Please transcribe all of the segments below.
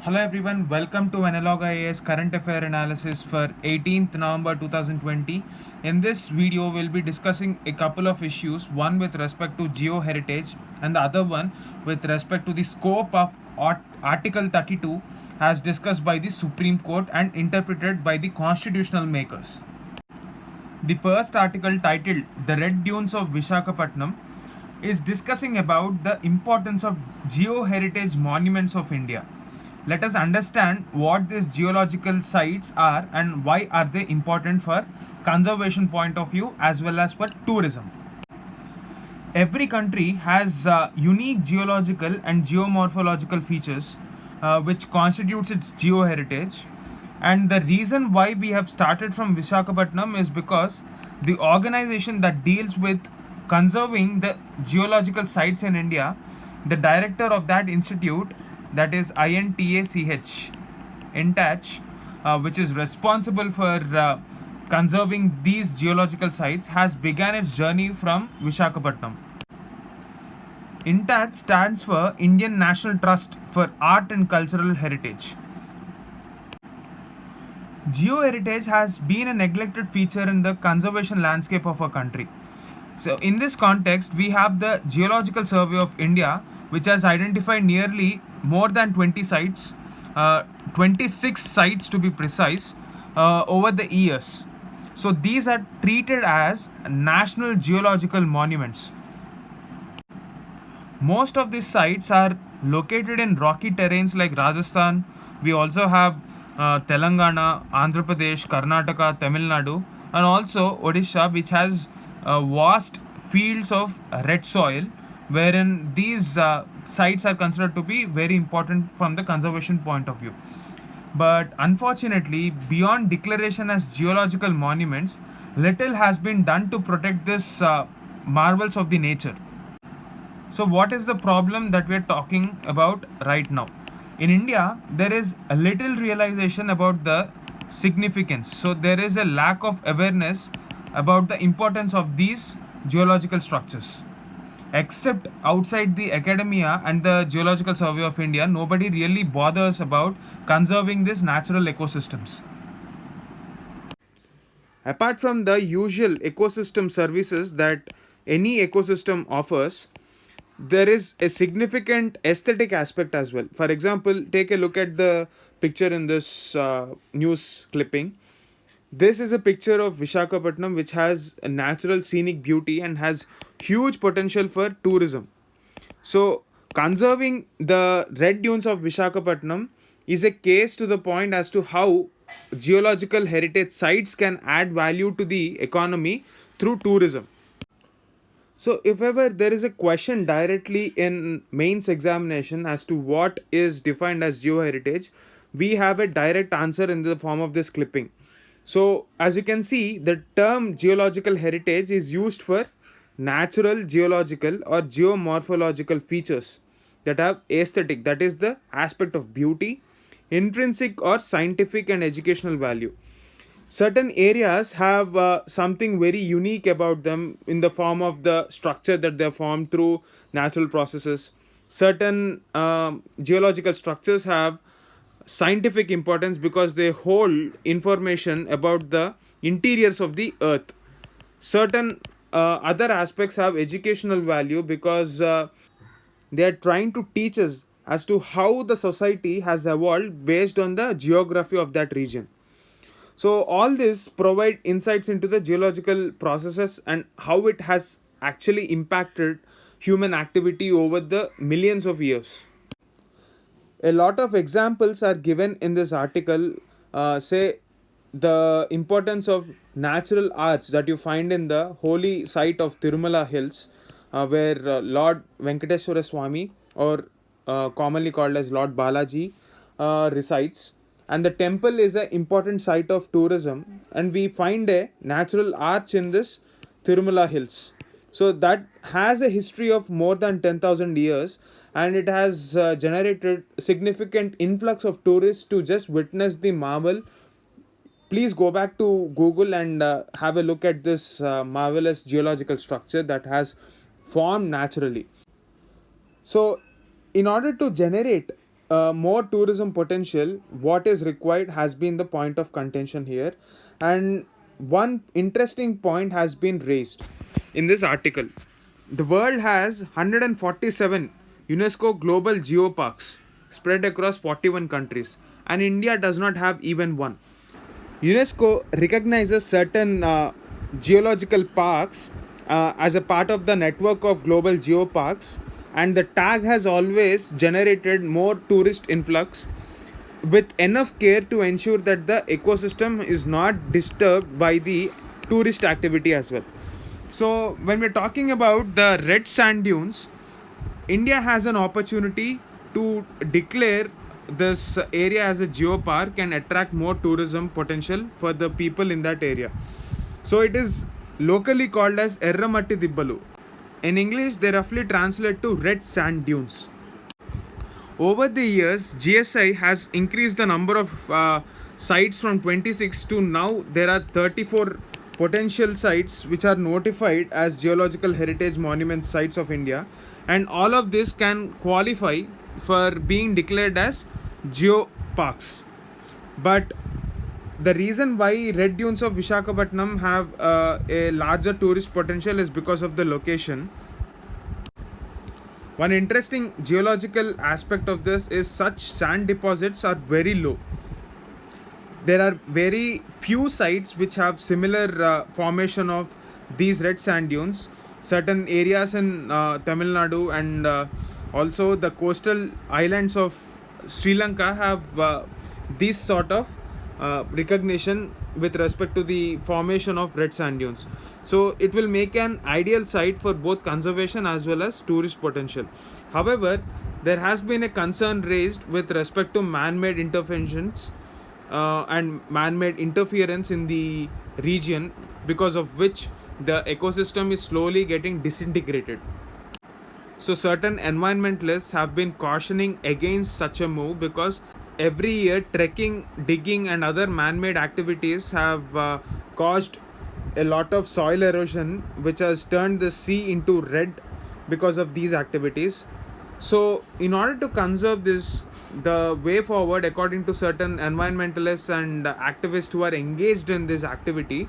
Hello everyone, welcome to Analog IAS Current Affair Analysis for 18th November 2020. In this video, we'll be discussing a couple of issues, one with respect to geo-heritage and the other one with respect to the scope of Article 32 as discussed by the Supreme Court and interpreted by the constitutional makers. The first article, titled The Red Dunes of Vishakhapatnam, is discussing about the importance of geo-heritage monuments of India. Let us understand what these geological sites are and why are they important for conservation point of view as well as for tourism. Every country has unique geological and geomorphological features which constitutes its geoheritage, and the reason why we have started from Visakhapatnam is because the organization that deals with conserving the geological sites in India, the director of that institute, that is INTACH, INTACH, which is responsible for conserving these geological sites, has begun its journey from Visakhapatnam. INTACH stands for Indian National Trust for Art and Cultural Heritage. Geoheritage has been a neglected feature in the conservation landscape of our country. So, in this context, we have the Geological Survey of India, which has identified nearly more than 20 sites, 26 sites to be precise, over the years. So, these are treated as national geological monuments. Most of these sites are located in rocky terrains like Rajasthan. We also have Telangana, Andhra Pradesh, Karnataka, Tamil Nadu, and also Odisha, which has vast fields of red soil, wherein these sites are considered to be very important from the conservation point of view. But unfortunately, beyond declaration as geological monuments, little has been done to protect this marvels of the nature. So, what is the problem that we are talking about right now? In India, there is a little realization about the significance. So, there is a lack of awareness about the importance of these geological structures. Except outside the academia and the Geological Survey of India, nobody really bothers about conserving these natural ecosystems. Apart from the usual ecosystem services that any ecosystem offers, there is a significant aesthetic aspect as well. For example, take a look at the picture in this news clipping. This is a picture of Vishakhapatnam, which has a natural scenic beauty and has huge potential for tourism. So, conserving the red dunes of Vishakhapatnam is a case to the point as to how geological heritage sites can add value to the economy through tourism. So, if ever there is a question directly in mains examination as to what is defined as geoheritage, we have a direct answer in the form of this clipping. So, as you can see, the term geological heritage is used for natural geological or geomorphological features that have aesthetic, that is the aspect of beauty, intrinsic or scientific and educational value. Certain areas have something very unique about them in the form of the structure that they are formed through natural processes. Certain geological structures have scientific importance because they hold information about the interiors of the earth. Certain other aspects have educational value because they are trying to teach us as to how the society has evolved based on the geography of that region. So all this provide insights into the geological processes and how it has actually impacted human activity over the millions of years. A lot of examples are given in this article, say the importance of natural arts that you find in the holy site of Tirumala Hills, where Lord Venkateswara Swami, or commonly called as Lord Balaji, resides. And the temple is an important site of tourism, and we find a natural arch in this Tirumala Hills. So that has a history of more than 10,000 years, and it has generated significant influx of tourists to just witness the marvel. Please go back to Google and have a look at this marvelous geological structure that has formed naturally. So, in order to generate more tourism potential, what is required has been the point of contention here. And one interesting point has been raised in this article. The world has 147 UNESCO global geoparks spread across 41 countries, and India does not have even one. UNESCO recognizes certain geological parks as a part of the network of global geoparks, and the tag has always generated more tourist influx with enough care to ensure that the ecosystem is not disturbed by the tourist activity as well. So, when we're talking about the red sand dunes, India has an opportunity to declare this area as a geopark and attract more tourism potential for the people in that area. So it is locally called as Erramatti Dibbalu. In English, they roughly translate to red sand dunes. Over the years, GSI has increased the number of sites from 26 to now there are 34 potential sites which are notified as geological heritage monument sites of India, and all of this can qualify for being declared as geoparks. But the reason why red dunes of Vishakhapatnam have a larger tourist potential is because of the location. One interesting geological aspect of this is such sand deposits are very low. There are very few sites which have similar formation of these red sand dunes. Certain areas in Tamil Nadu and also the coastal islands of Sri Lanka have this sort of recognition with respect to the formation of red sand dunes. So it will make an ideal site for both conservation as well as tourist potential. However, there has been a concern raised with respect to man-made interventions and man-made interference in the region, because of which the ecosystem is slowly getting disintegrated. So certain environmentalists have been cautioning against such a move because every year trekking, digging and other man-made activities have caused a lot of soil erosion which has turned the sea into red because of these activities. So in order to conserve this, the way forward according to certain environmentalists and activists who are engaged in this activity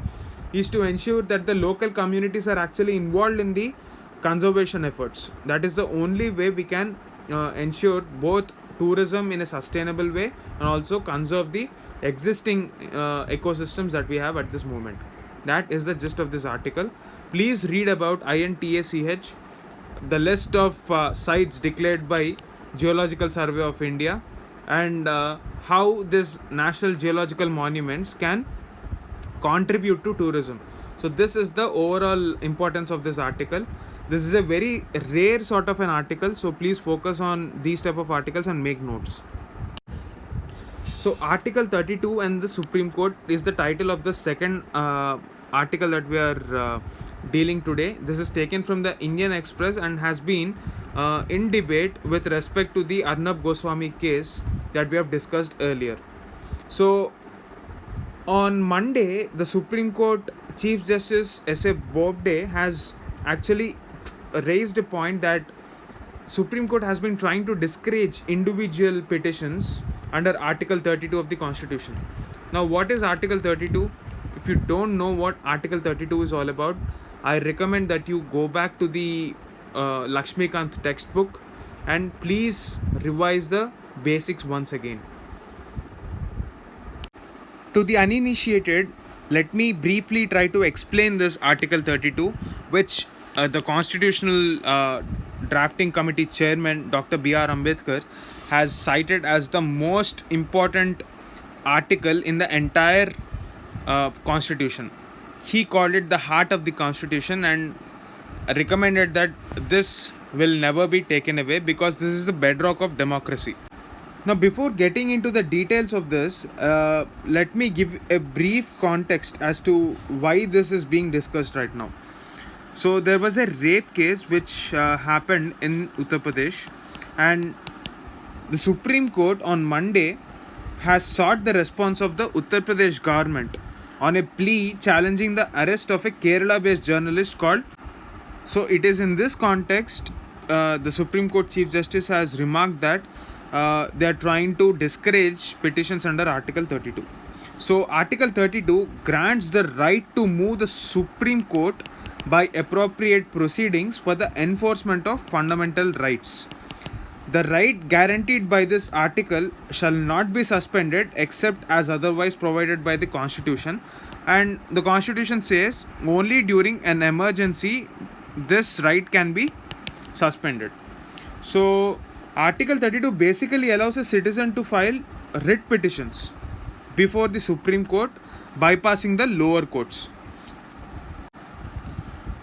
is to ensure that the local communities are actually involved in the conservation efforts. That is the only way we can ensure both tourism in a sustainable way and also conserve the existing ecosystems that we have at this moment. That is the gist of this article. Please read about INTACH, the list of sites declared by Geological Survey of India, and how this national geological monuments can contribute to tourism. So this is the overall importance of this article. This is a very rare sort of an article, so please focus on these type of articles and make notes. So Article 32 and the Supreme Court is the title of the second article that we are dealing today. This is taken from the Indian Express and has been in debate with respect to the Arnab Goswami case that we have discussed earlier. So on Monday, the Supreme Court Chief Justice S.A. Bobde has actually raised a point that Supreme Court has been trying to discourage individual petitions under Article 32 of the Constitution. Now, what is Article 32? If you don't know what Article 32 is all about, I recommend that you go back to the Lakshmikant textbook and please revise the basics once again. To the uninitiated, let me briefly try to explain this Article 32, which the Constitutional Drafting Committee Chairman Dr. B.R. Ambedkar has cited as the most important article in the entire Constitution. He called it the heart of the Constitution and recommended that this will never be taken away because this is the bedrock of democracy. Now, before getting into the details of this, let me give a brief context as to why this is being discussed right now. So, there was a rape case which happened in Uttar Pradesh, and the Supreme Court on Monday has sought the response of the Uttar Pradesh government on a plea challenging the arrest of a Kerala-based journalist called. So, it is in this context the Supreme Court Chief Justice has remarked that they are trying to discourage petitions under Article 32. So, Article 32 grants the right to move the Supreme Court by appropriate proceedings for the enforcement of fundamental rights. The right guaranteed by this article shall not be suspended except as otherwise provided by the Constitution. And the Constitution says only during an emergency this right can be suspended. So, Article 32 basically allows a citizen to file writ petitions before the Supreme Court, bypassing the lower courts.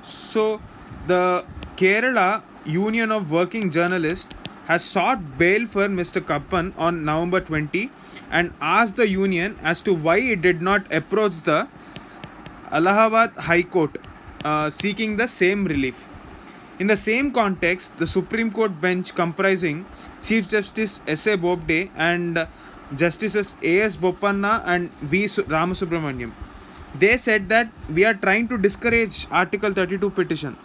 So, the Kerala Union of Working Journalists has sought bail for Mr. Kappan on November 20 and asked the union as to why it did not approach the Allahabad High Court seeking the same relief. In the same context, the Supreme Court bench comprising Chief Justice S.A. Bobde and Justices A.S. Bopanna and V. Ramasubramaniam, they said that we are trying to discourage Article 32 petition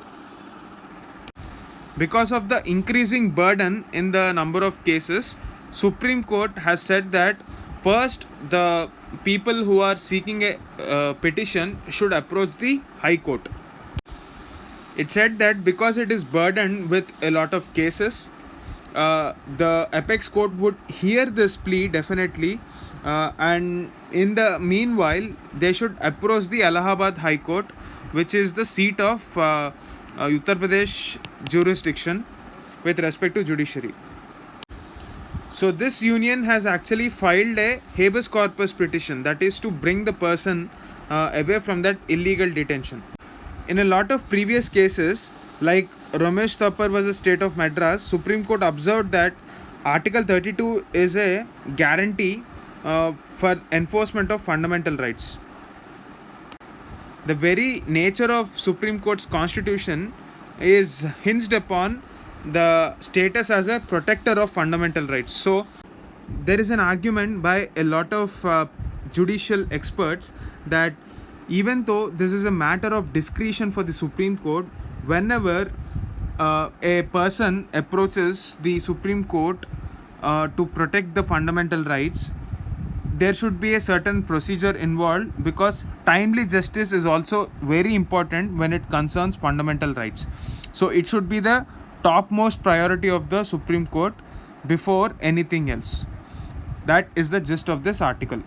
because of the increasing burden in the number of cases. Supreme Court has said that first the people who are seeking a petition should approach the High Court. It said that because it is burdened with a lot of cases, the apex court would hear this plea definitely, and in the meanwhile they should approach the Allahabad High Court, which is the seat of Uttar Pradesh jurisdiction with respect to judiciary. So this union has actually filed a habeas corpus petition, that is to bring the person away from that illegal detention. In a lot of previous cases, like Ramesh Thapar vs. State of Madras, Supreme Court observed that Article 32 is a guarantee for enforcement of fundamental rights. The very nature of Supreme Court's constitution is hinged upon the status as a protector of fundamental rights. So, there is an argument by a lot of judicial experts that even though this is a matter of discretion for the Supreme Court, whenever a person approaches the Supreme Court to protect the fundamental rights, there should be a certain procedure involved, because timely justice is also very important when it concerns fundamental rights. So it should be the topmost priority of the Supreme Court before anything else. That is the gist of this article.